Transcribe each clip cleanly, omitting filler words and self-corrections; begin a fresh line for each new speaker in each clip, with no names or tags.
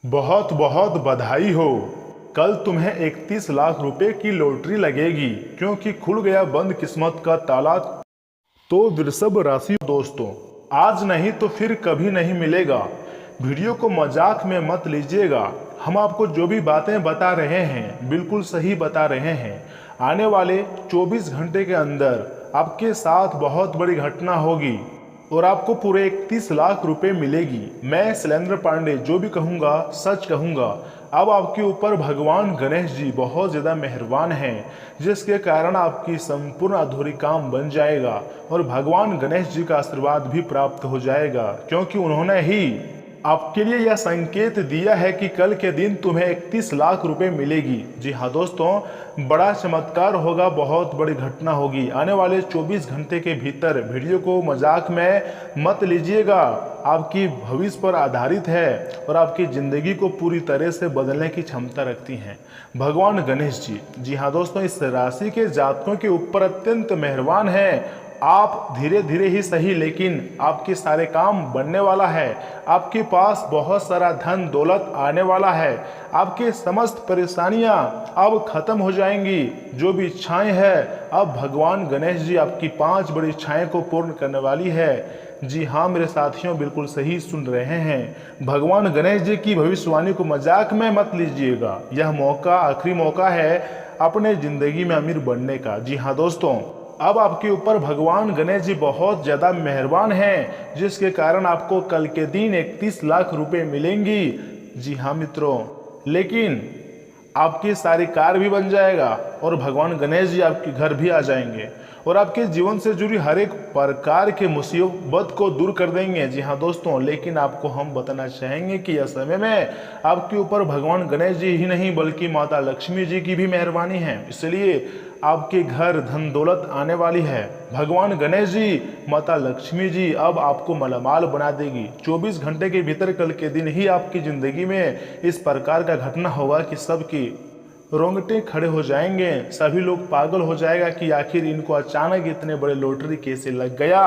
बहुत बहुत बधाई हो। कल तुम्हें 31 लाख रुपए की लॉटरी लगेगी क्योंकि खुल गया बंद किस्मत का ताला। तो वृषभ राशि दोस्तों, आज नहीं तो फिर कभी नहीं मिलेगा। वीडियो को मजाक में मत लीजिएगा। हम आपको जो भी बातें बता रहे हैं बिल्कुल सही बता रहे हैं। आने वाले 24 घंटे के अंदर आपके साथ बहुत बड़ी घटना होगी और आपको पूरे 31 लाख रुपए मिलेगी। मैं शैलेंद्र पांडे जो भी कहूँगा सच कहूँगा। अब आपके ऊपर भगवान गणेश जी बहुत ज़्यादा मेहरबान हैं, जिसके कारण आपकी संपूर्ण अधूरी काम बन जाएगा और भगवान गणेश जी का आशीर्वाद भी प्राप्त हो जाएगा, क्योंकि उन्होंने ही आपके लिए यह संकेत दिया है कि कल के दिन तुम्हें 31 लाख रुपए मिलेगी। जी हाँ दोस्तों, बड़ा चमत्कार होगा, बहुत बड़ी घटना होगी। आने वाले 24 घंटे के भीतर वीडियो को मजाक में मत लीजिएगा। आपकी भविष्य पर आधारित है और आपकी ज़िंदगी को पूरी तरह से बदलने की क्षमता रखती हैं भगवान गणेश जी। जी हाँ दोस्तों, इस राशि के जातकों के ऊपर अत्यंत मेहरबान है। आप धीरे धीरे ही सही, लेकिन आपके सारे काम बनने वाला है। आपके पास बहुत सारा धन दौलत आने वाला है। आपके समस्त परेशानियां अब खत्म हो जाएंगी। जो भी इच्छाएं हैं अब भगवान गणेश जी आपकी 5 बड़ी इच्छाएं को पूर्ण करने वाली है। जी हाँ मेरे साथियों, बिल्कुल सही सुन रहे हैं। भगवान गणेश जी की भविष्यवाणी को मजाक में मत लीजिएगा। यह मौका आखिरी मौका है अपने जिंदगी में अमीर बनने का। जी हाँ दोस्तों, अब आपके ऊपर भगवान गणेश जी बहुत ज़्यादा मेहरबान हैं, जिसके कारण आपको कल के दिन 31 लाख रुपए मिलेंगी। जी हाँ मित्रों, लेकिन आपकी सारी कार भी बन जाएगा और भगवान गणेश जी आपके घर भी आ जाएंगे और आपके जीवन से जुड़ी हर एक प्रकार के मुसीबत को दूर कर देंगे। जी हाँ दोस्तों, लेकिन आपको हम बताना चाहेंगे कि यह समय में आपके ऊपर भगवान गणेश जी ही नहीं बल्कि माता लक्ष्मी जी की भी मेहरबानी है। इसलिए आपके घर धन दौलत आने वाली है। भगवान गणेश जी माता लक्ष्मी जी अब आपको मालामाल बना देगी। 24 घंटे के भीतर कल के दिन ही आपकी ज़िंदगी में इस प्रकार का घटना होगा कि सबकी रोंगटे खड़े हो जाएंगे। सभी लोग पागल हो जाएगा कि आखिर इनको अचानक इतने बड़े लॉटरी कैसे लग गया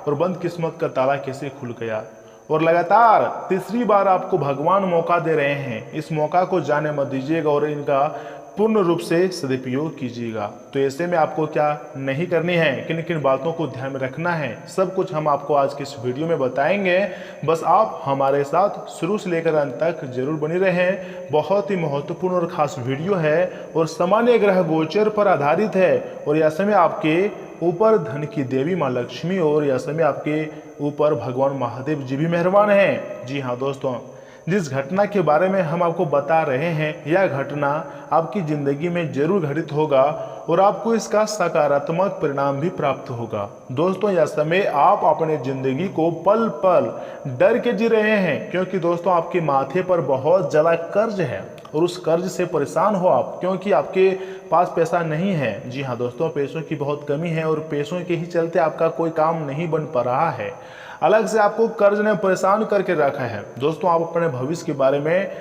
और बंद किस्मत का ताला कैसे खुल गया। और लगातार तीसरी बार आपको भगवान मौका दे रहे हैं। इस मौका को जाने मत दीजिएगा और इनका पूर्ण रूप से सदुपयोग कीजिएगा। तो ऐसे में आपको क्या नहीं करनी है, किन किन बातों को ध्यान में रखना है, सब कुछ हम आपको आज के इस वीडियो में बताएंगे। बस आप हमारे साथ शुरू से लेकर अंत तक जरूर बनी रहें। बहुत ही महत्वपूर्ण और खास वीडियो है और सामान्य ग्रह गोचर पर आधारित है। और यह समय आपके ऊपर धन की देवी माँ लक्ष्मी और यह समय आपके ऊपर भगवान महादेव जी भी मेहरबान हैं। जी हाँ दोस्तों, जिस घटना के बारे में हम आपको बता रहे हैं यह घटना आपकी ज़िंदगी में जरूर घटित होगा और आपको इसका सकारात्मक परिणाम भी प्राप्त होगा। दोस्तों, यह समय आप अपने ज़िंदगी को पल पल डर के जी रहे हैं, क्योंकि दोस्तों आपके माथे पर बहुत ज़्यादा कर्ज है और उस कर्ज से परेशान हो आप, क्योंकि आपके पास पैसा नहीं है। जी हाँ दोस्तों, पैसों की बहुत कमी है और पैसों के ही चलते आपका कोई काम नहीं बन पा रहा है। अलग से आपको कर्ज ने परेशान करके रखा है। दोस्तों, आप अपने भविष्य के बारे में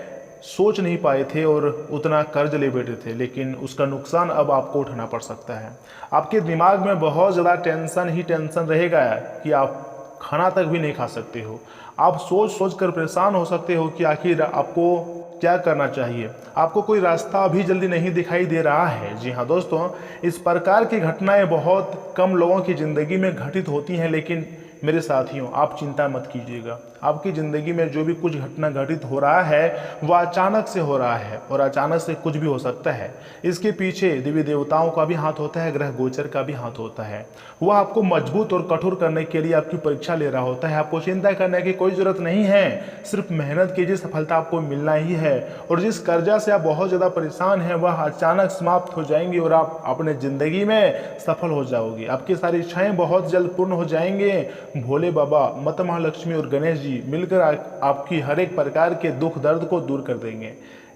सोच नहीं पाए थे और उतना कर्ज ले बैठे थे, लेकिन उसका नुकसान अब आपको उठाना पड़ सकता है। आपके दिमाग में बहुत ज़्यादा टेंशन ही टेंशन रहेगा कि आप खाना तक भी नहीं खा सकते हो। आप सोच सोच कर परेशान हो सकते हो कि आखिर आपको क्या करना चाहिए। आपको कोई रास्ता अभी जल्दी नहीं दिखाई दे रहा है। जी हाँ दोस्तों, इस प्रकार की घटनाएं बहुत कम लोगों की ज़िंदगी में घटित होती हैं, लेकिन मेरे साथियों आप चिंता मत कीजिएगा। आपकी ज़िंदगी में जो भी कुछ घटना घटित हो रहा है वह अचानक से हो रहा है और अचानक से कुछ भी हो सकता है। इसके पीछे देवी देवताओं का भी हाथ होता है, ग्रह गोचर का भी हाथ होता है। वह आपको मजबूत और कठोर करने के लिए आपकी परीक्षा ले रहा होता है। आपको चिंता करने की कोई ज़रूरत नहीं है, सिर्फ मेहनत कीजिए, सफलता आपको मिलना ही है। और जिस कर्जा से आप बहुत ज़्यादा परेशान हैं वह अचानक समाप्त हो जाएंगी और आप अपने ज़िंदगी में सफल हो जाओगे। आपकी सारी इच्छाएँ बहुत जल्द पूर्ण हो जाएंगे। भोले बाबा, माता महालक्ष्मी और गणेश जी मिलकर आपकी हर एक प्रकार के दुख दर्द को दूर कर देंगे,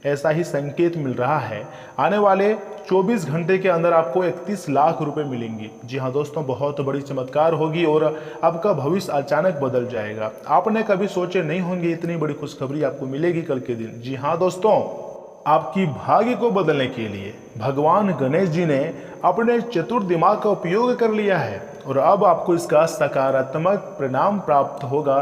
ऐसा ही संकेत मिल रहा है। आने वाले 24 घंटे के अंदर आपको 31 लाख रुपए मिलेंगे। जी हाँ दोस्तों, बहुत बड़ी चमत्कार होगी और आपका भविष्य अचानक बदल जाएगा। आपने कभी सोचे नहीं होंगे इतनी बड़ी खुशखबरी आपको मिलेगी कल के दिन। जी हाँ दोस्तों, आपकी भाग्य को बदलने के लिए भगवान गणेश जी ने अपने चतुर दिमाग का उपयोग कर लिया है और अब आपको इसका सकारात्मक परिणाम प्राप्त होगा।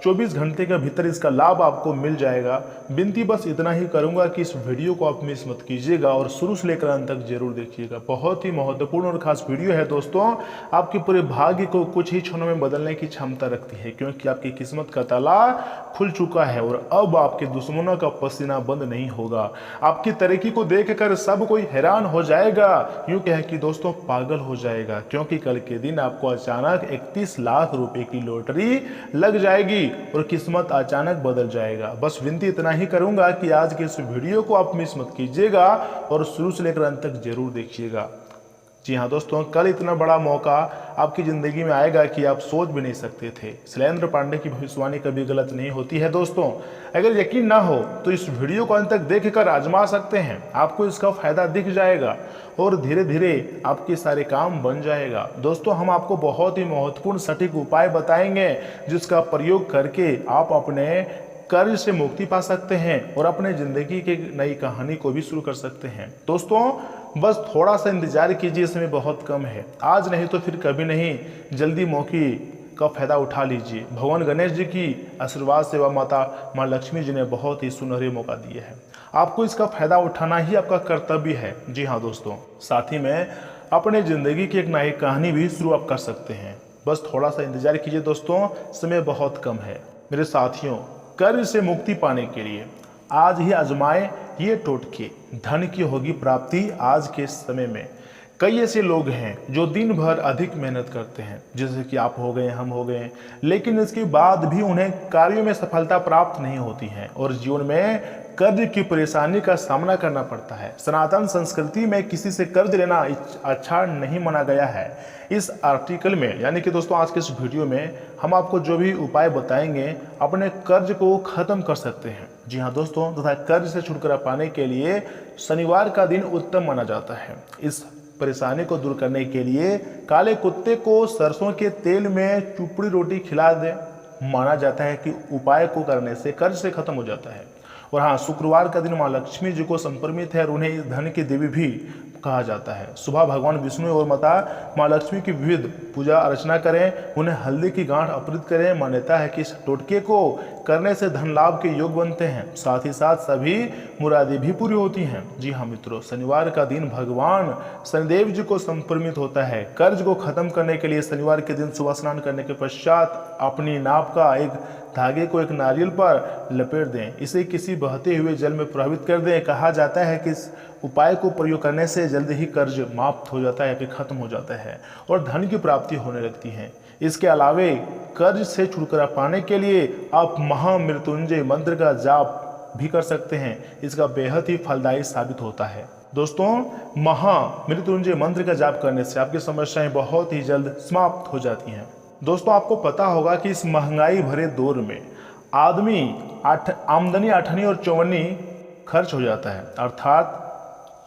24 घंटे के भीतर इसका लाभ आपको मिल जाएगा। विनती बस इतना ही करूंगा कि इस वीडियो को आप मिस मत कीजिएगा और शुरू से लेकर अंत तक जरूर देखिएगा। बहुत ही महत्वपूर्ण और खास वीडियो है दोस्तों। आपके पूरे भाग्य को कुछ ही क्षणों में बदलने की क्षमता रखती है, क्योंकि आपकी किस्मत का ताला खुल चुका है और अब आपके दुश्मनों का पसीना बंद नहीं होगा। आपकी तरक्की को देखकर सब कोई हैरान हो जाएगा, यूं कह कि दोस्तों पागल हो जाएगा, क्योंकि कल के दिन आपको अचानक 31 लाख रुपए की लॉटरी लग जाएगी और किस्मत अचानक बदल जाएगा। बस विनती इतना ही करूंगा कि आज के इस वीडियो को आप मिस मत कीजिएगा और शुरू से लेकर अंत तक जरूर देखिएगा। जी हाँ दोस्तों, कल इतना बड़ा मौका आपकी जिंदगी में आएगा कि आप सोच भी नहीं सकते थे। शैलेंद्र पांडे की भविष्यवाणी कभी गलत नहीं होती है दोस्तों। अगर यकीन ना हो तो इस वीडियो को अंत तक देखकर आजमा सकते हैं, आपको इसका फायदा दिख जाएगा और धीरे धीरे आपके सारे काम बन जाएगा। दोस्तों हम आपको बहुत ही महत्वपूर्ण सटीक उपाय बताएंगे, जिसका प्रयोग करके आप अपने कर्ज से मुक्ति पा सकते हैं और अपने जिंदगी की नई कहानी को भी शुरू कर सकते हैं। दोस्तों बस थोड़ा सा इंतजार कीजिए, समय बहुत कम है। आज नहीं तो फिर कभी नहीं, जल्दी मौके का फायदा उठा लीजिए। भगवान गणेश जी की आशीर्वाद से व माता माँ लक्ष्मी जी ने बहुत ही सुनहरे मौका दिए हैं। आपको इसका फायदा उठाना ही आपका कर्तव्य है। जी हाँ दोस्तों, साथ ही में अपने जिंदगी की एक नई कहानी भी शुरू आप कर सकते हैं। बस थोड़ा सा इंतजार कीजिए दोस्तों, समय बहुत कम है। मेरे साथियों, कर्ज से मुक्ति पाने के लिए आज ही आजमाएं ये टोटके, धन की होगी प्राप्ति आज के समय में। कई ऐसे लोग हैं जो दिन भर अधिक मेहनत करते हैं, जैसे कि आप हो गए, हम हो गए, लेकिन इसके बाद भी उन्हें कार्यों में सफलता प्राप्त नहीं होती है और जीवन में कर्ज की परेशानी का सामना करना पड़ता है। सनातन संस्कृति में किसी से कर्ज लेना अच्छा नहीं माना गया है। इस आर्टिकल में यानी कि दोस्तों आज के इस वीडियो में हम आपको जो भी उपाय बताएंगे अपने कर्ज को खत्म कर सकते हैं। जी हाँ दोस्तों, तथा कर्ज से छुटकारा पाने के लिए शनिवार का दिन उत्तम माना जाता है। इस परेशानी को दूर करने के लिए काले कुत्ते को सरसों के तेल में चुपड़ी रोटी खिला दें। माना जाता है कि उपाय को करने से कर्ज से खत्म हो जाता है। और हाँ, शुक्रवार का दिन माँ लक्ष्मी जी को समर्पित है और उन्हें धन की देवी भी कहा जाता है। सुबह भगवान विष्णु और माता माँ लक्ष्मी की विविध पूजा अर्चना करें, उन्हें हल्दी की गांठ अर्पित करें। मान्यता है कि इस टोटके को करने से धन लाभ के योग बनते हैं, साथ ही साथ सभी मुरादें भी पूरी होती हैं। जी हाँ मित्रों, शनिवार का दिन भगवान शनिदेव जी को समर्पित होता है। कर्ज को खत्म करने के लिए शनिवार के दिन सुबह स्नान करने के पश्चात अपनी नाप का एक धागे को एक नारियल पर लपेट दें, इसे किसी बहते हुए जल में प्रभावित कर दें। कहा जाता है कि इस उपाय को प्रयोग करने से जल्द ही कर्ज माफ हो जाता है, फिर खत्म हो जाता है और धन की प्राप्ति होने लगती है। इसके अलावे कर्ज से छुटकारा पाने के लिए आप महामृत्युंजय मंत्र का जाप भी कर सकते हैं। इसका बेहद ही फलदायी साबित होता है। दोस्तों महामृत्युंजय मंत्र का जाप करने से आपकी समस्याएं बहुत ही जल्द समाप्त हो जाती हैं। दोस्तों आपको पता होगा कि इस महंगाई भरे दौर में आदमी आमदनी आठनी और चौवनी खर्च हो जाता है, अर्थात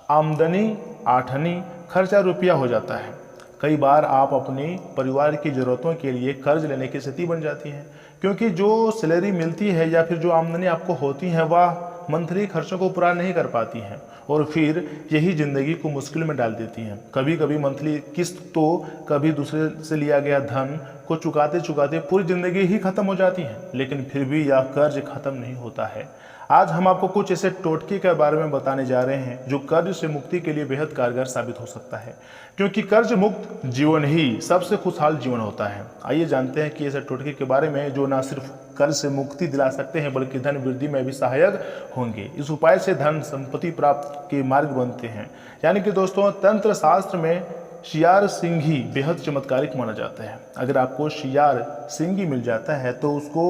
आमदनी आठनी खर्चा रुपया हो जाता है। कई बार आप अपनी परिवार की ज़रूरतों के लिए कर्ज लेने की स्थिति बन जाती है, क्योंकि जो सैलरी मिलती है या फिर जो आमदनी आपको होती है वह मंथली खर्चों को पूरा नहीं कर पाती हैं और फिर यही ज़िंदगी को मुश्किल में डाल देती हैं। कभी कभी मंथली किस्त तो कभी दूसरे से लिया गया धन को चुकाते चुकाते पूरी ज़िंदगी ही खत्म हो जाती है, लेकिन फिर भी यह कर्ज खत्म नहीं होता है। आज हम आपको कुछ ऐसे टोटके के बारे में बताने जा रहे हैं जो कर्ज से मुक्ति के लिए बेहद कारगर साबित हो सकता है, क्योंकि कर्ज मुक्त जीवन ही सबसे खुशहाल जीवन होता है। आइए जानते हैं कि ऐसे टोटके के बारे में जो न सिर्फ कर्ज से मुक्ति दिला सकते हैं बल्कि धन वृद्धि में भी सहायक होंगे। इस उपाय से धन संपत्ति प्राप्त के मार्ग बनते हैं। यानी कि दोस्तों तंत्र शास्त्र में शियार सिंघी बेहद चमत्कारिक माना जाता है। अगर आपको शियार सिंघी मिल जाता है तो उसको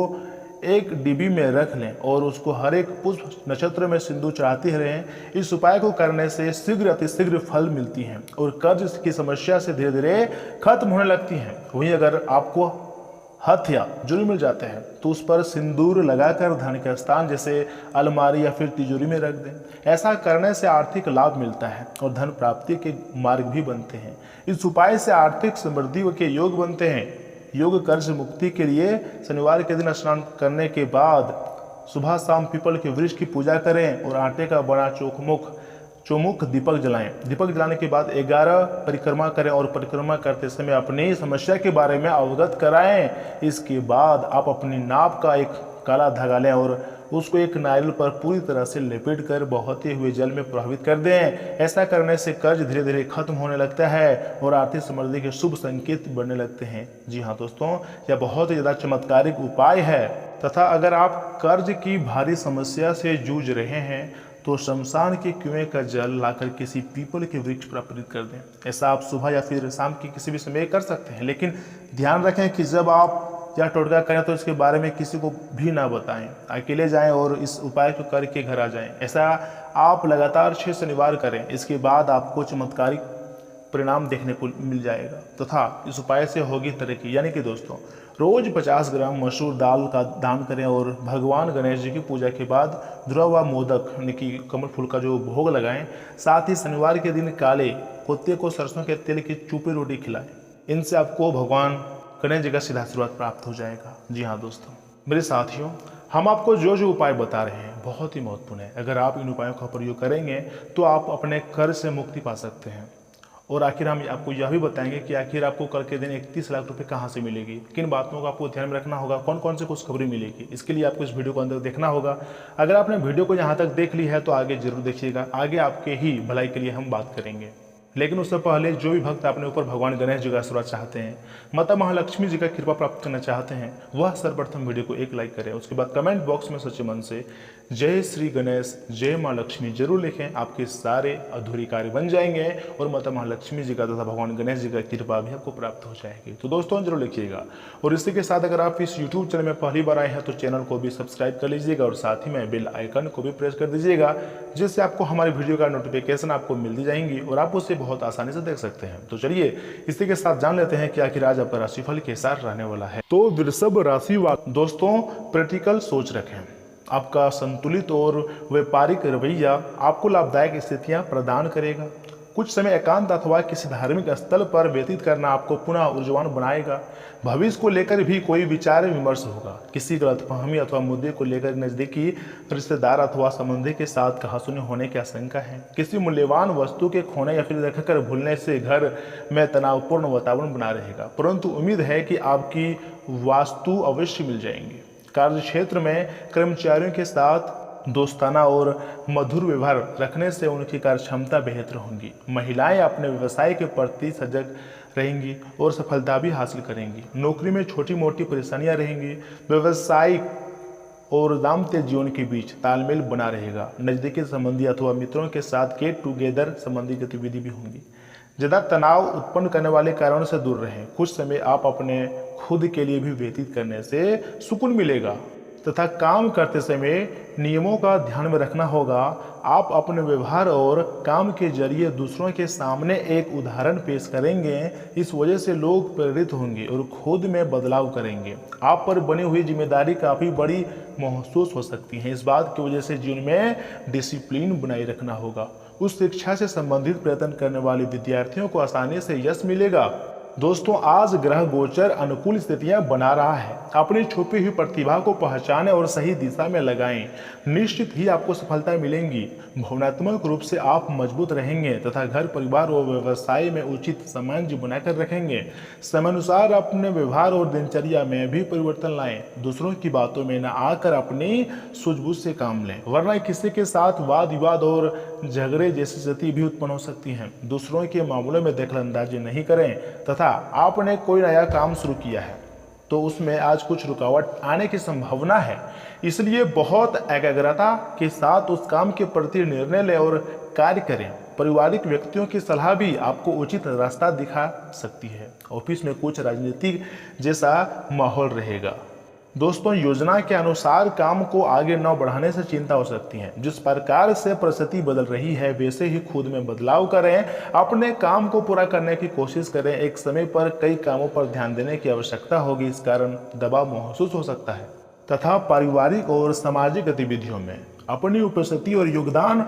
एक डिब्बी में रख लें और उसको हर एक पुष्प नक्षत्र में सिंदूर चढ़ाते रहें। इस उपाय को करने से शीघ्र अतिशीघ्र फल मिलती हैं और कर्ज की समस्या से धीरे धीरे खत्म होने लगती हैं। वहीं अगर आपको हथ या जुल मिल जाते हैं तो उस पर सिंदूर लगाकर धन के स्थान जैसे अलमारी या फिर तिजोरी में रख दें। ऐसा करने से आर्थिक लाभ मिलता है और धन प्राप्ति के मार्ग भी बनते हैं। इस उपाय से आर्थिक समृद्धि के योग बनते हैं। योग कर्ज मुक्ति के लिए शनिवार के दिन स्नान करने के बाद सुबह शाम पीपल के वृक्ष की पूजा करें और आटे का बना चौखमुख चौमुख दीपक जलाएं। दीपक जलाने के बाद 11 परिक्रमा करें और परिक्रमा करते समय अपनी समस्या के बारे में अवगत कराएं। इसके बाद आप अपनी नाभ का एक काला धागा लें और उसको एक नारियल पर पूरी तरह से लपेट कर बहते हुए जल में प्रभावित कर दें। ऐसा करने से कर्ज धीरे धीरे खत्म होने लगता है और आर्थिक समृद्धि के शुभ संकेत बढ़ने लगते हैं। जी हाँ दोस्तों, यह बहुत ही ज़्यादा चमत्कारिक उपाय है। तथा अगर आप कर्ज की भारी समस्या से जूझ रहे हैं तो शमशान के कुएं का जल लाकर किसी पीपल के वृक्ष पर अर्पित कर दें। ऐसा आप सुबह या फिर शाम की किसी भी समय कर सकते हैं, लेकिन ध्यान रखें कि जब आप या टोटका करें तो इसके बारे में किसी को भी ना बताएं। अकेले जाएं और इस उपाय को करके घर आ जाएं। ऐसा आप लगातार 6 शनिवार करें। इसके बाद आपको चमत्कारिक परिणाम देखने को मिल जाएगा तथा इस उपाय से होगी तरक्की। यानी कि दोस्तों, रोज 50 ग्राम मसूर दाल का दान करें और भगवान गणेश जी की पूजा के बाद धुला हुआ मोदक यानी कि कमल फूल का जो भोग लगाएं। साथ ही शनिवार के दिन काले कुत्ते को सरसों के तेल की चूपी रोटी खिलाएं। इनसे आपको भगवान गणेश जी का सीधा आशीर्वाद प्राप्त हो जाएगा। जी हाँ दोस्तों, मेरे साथियों, हम आपको जो जो उपाय बता रहे हैं बहुत ही महत्वपूर्ण है। अगर आप इन उपायों का प्रयोग करेंगे तो आप अपने कर्ज से मुक्ति पा सकते हैं। और आखिर हम आपको यह भी बताएंगे कि आखिर आपको कल के दिन 31 लाख रुपए कहाँ से मिलेगी, किन बातों को आपको ध्यान में रखना होगा, कौन कौन से खुशखबरी मिलेगी। इसके लिए आपको इस वीडियो को अंदर देखना होगा। अगर आपने वीडियो को यहाँ तक देख ली है तो आगे जरूर देखिएगा। आगे आपके ही भलाई के लिए हम बात करेंगे, लेकिन उससे पहले जो भी भक्त अपने ऊपर भगवान गणेश जी का आशीर्वाद चाहते हैं, माता महालक्ष्मी जी का कृपा प्राप्त करना चाहते हैं, वह सर्वप्रथम वीडियो को एक लाइक करें। उसके बाद कमेंट बॉक्स में सच्चे मन से जय श्री गणेश, जय माँ लक्ष्मी जरूर लिखें। आपके सारे अधूरी कार्य बन जाएंगे और माता महालक्ष्मी जी का तथा भगवान गणेश जी का कृपा भी आपको प्राप्त हो जाएगी। तो दोस्तों जरूर लिखिएगा। और इसी के साथ अगर आप इस यूट्यूब चैनल में पहली बार आए हैं तो चैनल को भी सब्सक्राइब कर लीजिएगा और साथ ही में बेल आइकन को भी प्रेस कर दीजिएगा, जिससे आपको हमारी वीडियो का नोटिफिकेशन आपको मिलती जाएंगी और आप उसे बहुत आसानी से देख सकते हैं। तो चलिए इसी के साथ जान लेते हैं कि आखिर आज आपका राशिफल कैसा रहने वाला है। तो वृषभ राशि वाले दोस्तों, प्रैक्टिकल सोच रखें। आपका संतुलित और व्यापारिक रवैया आपको लाभदायक स्थितियां प्रदान करेगा। कुछ समय एकांत अथवा किसी धार्मिक स्थल पर व्यतीत करना आपको पुनः ऊर्जावान बनाएगा। भविष्य को लेकर भी कोई विचार विमर्श होगा। किसी गलतफहमी अथवा मुद्दे को लेकर नजदीकी रिश्तेदार अथवा संबंधी के साथ कहासुनी होने की आशंका है। किसी मूल्यवान वस्तु के खोने या फिर रखकर भूलने से घर में तनावपूर्ण वातावरण बना रहेगा, परंतु उम्मीद है कि आपकी वास्तु अवश्य मिल जाएंगी। कार्य क्षेत्र में कर्मचारियों के साथ दोस्ताना और मधुर व्यवहार रखने से उनकी कार्य क्षमता बेहतर होंगी। महिलाएं अपने व्यवसाय के प्रति सजग रहेंगी और सफलता भी हासिल करेंगी। नौकरी में छोटी मोटी परेशानियां रहेंगी। व्यवसायिक और दाम्पत्य जीवन के बीच तालमेल बना रहेगा। नजदीकी संबंधी अथवा मित्रों के साथ गेट टुगेदर संबंधी गतिविधि भी होंगी। ज़्यादा तनाव उत्पन्न करने वाले कारणों से दूर रहें। कुछ समय आप अपने खुद के लिए भी व्यतीत करने से सुकून मिलेगा तथा काम करते समय नियमों का ध्यान में रखना होगा। आप अपने व्यवहार और काम के जरिए दूसरों के सामने एक उदाहरण पेश करेंगे। इस वजह से लोग प्रेरित होंगे और खुद में बदलाव करेंगे। आप पर बनी हुई जिम्मेदारी काफ़ी बड़ी महसूस हो सकती है। इस बात की वजह से जीवन में डिसिप्लिन बनाए रखना होगा। उस शिक्षा से संबंधित प्रयत्न करने वाले विद्यार्थियों को आसानी से यश मिलेगा। दोस्तों, आज ग्रह गोचर अनुकूल स्थितियां बना रहा है। अपनी छुपी हुई प्रतिभा को पहचानें और सही दिशा में लगाएं। निश्चित ही आपको सफलता मिलेंगी। भावनात्मक रूप से आप मजबूत रहेंगे तथा घर परिवार और व्यवसाय में उचित सामंजस्य बनाकर रखेंगे। समयानुसार अपने व्यवहार और दिनचर्या में भी परिवर्तन लाएं। दूसरों की बातों में न आकर अपनी सूझबूझ से काम लें, वरना किसी के साथ वाद विवाद और झगड़े जैसी स्थिति भी उत्पन्न हो सकती है। दूसरों के मामलों में दखलंदाजी नहीं करें तथा आपने कोई नया काम शुरू किया है तो उसमें आज कुछ रुकावट आने की संभावना है। इसलिए बहुत एकाग्रता के साथ उस काम के प्रति निर्णय लें और कार्य करें। पारिवारिक व्यक्तियों की सलाह भी आपको उचित रास्ता दिखा सकती है। ऑफिस में कुछ राजनीतिक जैसा माहौल रहेगा। दोस्तों, योजना के अनुसार काम को आगे न बढ़ाने से चिंता हो सकती है। जिस प्रकार से परिस्थिति बदल रही है वैसे ही खुद में बदलाव करें। अपने काम को पूरा करने की कोशिश करें। एक समय पर कई कामों पर ध्यान देने की आवश्यकता होगी, इस कारण दबाव महसूस हो सकता है। तथा पारिवारिक और सामाजिक गतिविधियों में अपनी उपस्थिति और योगदान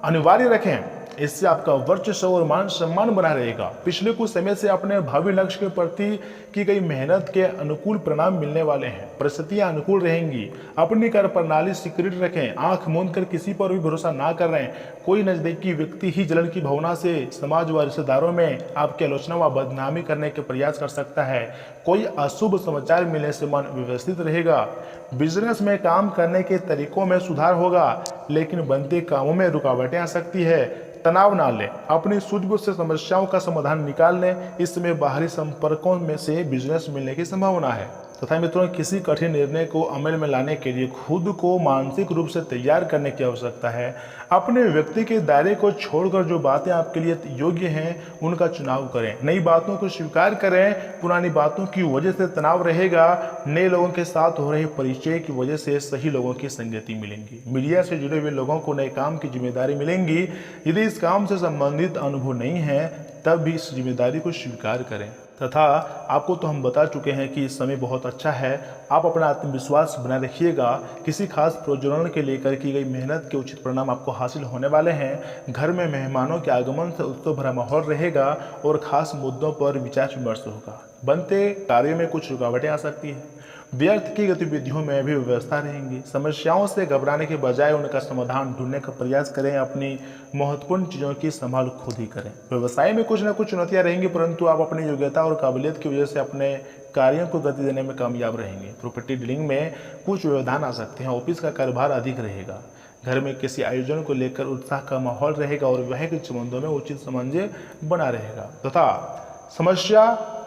अनिवार्य रखें। इससे आपका वर्चस्व और मान सम्मान बना रहेगा। पिछले कुछ समय से अपने भावी लक्ष्य के प्रति की गई मेहनत के अनुकूल परिणाम मिलने वाले हैं। परिस्थितियां अनुकूल रहेंगी। अपनी कार्य प्रणाली सिक्योरिट रखें। आंख मूंद कर किसी पर भी भरोसा ना कर रहे हैं। कोई नजदीकी व्यक्ति ही जलन की भावना से समाज व रिश्तेदारों में आपकी आलोचना व बदनामी करने के प्रयास कर सकता है। कोई अशुभ समाचार मिलने से मन व्यवस्थित रहेगा। बिजनेस में काम करने के तरीकों में सुधार होगा, लेकिन बनते कामों में रुकावटें आ सकती है। तनाव ना लें, अपनी सूझबूझ से समस्याओं का समाधान निकाल लें। इस समय बाहरी संपर्कों में से बिजनेस मिलने की संभावना है। तथा मित्रों, किसी कठिन निर्णय को अमल में लाने के लिए खुद को मानसिक रूप से तैयार करने की आवश्यकता है। अपने व्यक्ति के दायरे को छोड़कर जो बातें आपके लिए योग्य हैं उनका चुनाव करें। नई बातों को स्वीकार करें। पुरानी बातों की वजह से तनाव रहेगा। नए लोगों के साथ हो रहे परिचय की वजह से सही लोगों की संगति मिलेंगी। मीडिया से जुड़े हुए लोगों को नए काम की जिम्मेदारी मिलेंगी। यदि इस काम से संबंधित अनुभव नहीं है तब भी इस जिम्मेदारी को स्वीकार करें। तथा आपको तो हम बता चुके हैं कि इस समय बहुत अच्छा है। आप अपना आत्मविश्वास बनाए रखिएगा। किसी खास प्रयोजन के लेकर की गई मेहनत के उचित परिणाम आपको हासिल होने वाले हैं। घर में मेहमानों के आगमन से उत्सव भरा माहौल रहेगा और खास मुद्दों पर विचार विमर्श होगा। बनते कार्यों में कुछ रुकावटें आ सकती हैं। व्यर्थ की गतिविधियों में भी व्यवस्था रहेंगी। समस्याओं से घबराने के बजाय उनका समाधान ढूंढने का प्रयास करें। अपनी महत्वपूर्ण चीज़ों की संभाल खुद ही करें। व्यवसाय में कुछ न कुछ चुनौतियां रहेंगी, परंतु आप अपनी योग्यता और काबिलियत की वजह से अपने कार्यों को गति देने में कामयाब रहेंगे। प्रॉपर्टी डीलिंग में कुछ व्यवधान आ सकते हैं। ऑफिस का कारोबार अधिक रहेगा। घर में किसी आयोजन को लेकर उत्साह का माहौल रहेगा और वैवाहिक संबंधों में उचित समन्वय बना रहेगा। तथा समस्या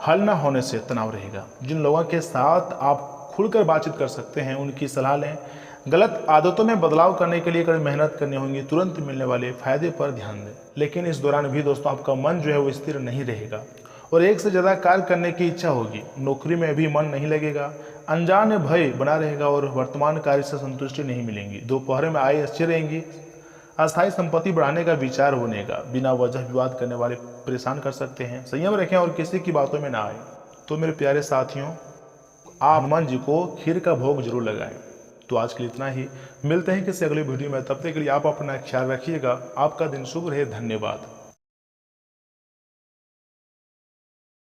हल न होने से तनाव रहेगा। जिन लोगों के साथ आप खुलकर बातचीत कर सकते हैं उनकी सलाह लें। गलत आदतों में बदलाव करने के लिए कड़ी मेहनत करनी होगी। तुरंत मिलने वाले फायदे पर ध्यान दें, लेकिन इस दौरान भी दोस्तों आपका मन जो है वो स्थिर नहीं रहेगा और एक से ज़्यादा कार्य करने की इच्छा होगी। नौकरी में भी मन नहीं लगेगा। अनजान भय बना रहेगा और वर्तमान कार्य से संतुष्टि नहीं मिलेंगी। दोपहर में आय अच्छी रहेंगी। अस्थायी संपत्ति बढ़ाने का विचार बनेगा। बिना वजह विवाद करने वाले परेशान कर सकते हैं। संयम रखें और किसी की बातों में ना आए। तो मेरे प्यारे साथियों, आप हनुमान जी को खीर का भोग जरूर लगाएं। तो आज के लिए इतना ही। मिलते हैं किसी अगली वीडियो में। तब तक के लिए आप अपना ख्याल रखिएगा। आपका दिन शुभ रहे। धन्यवाद।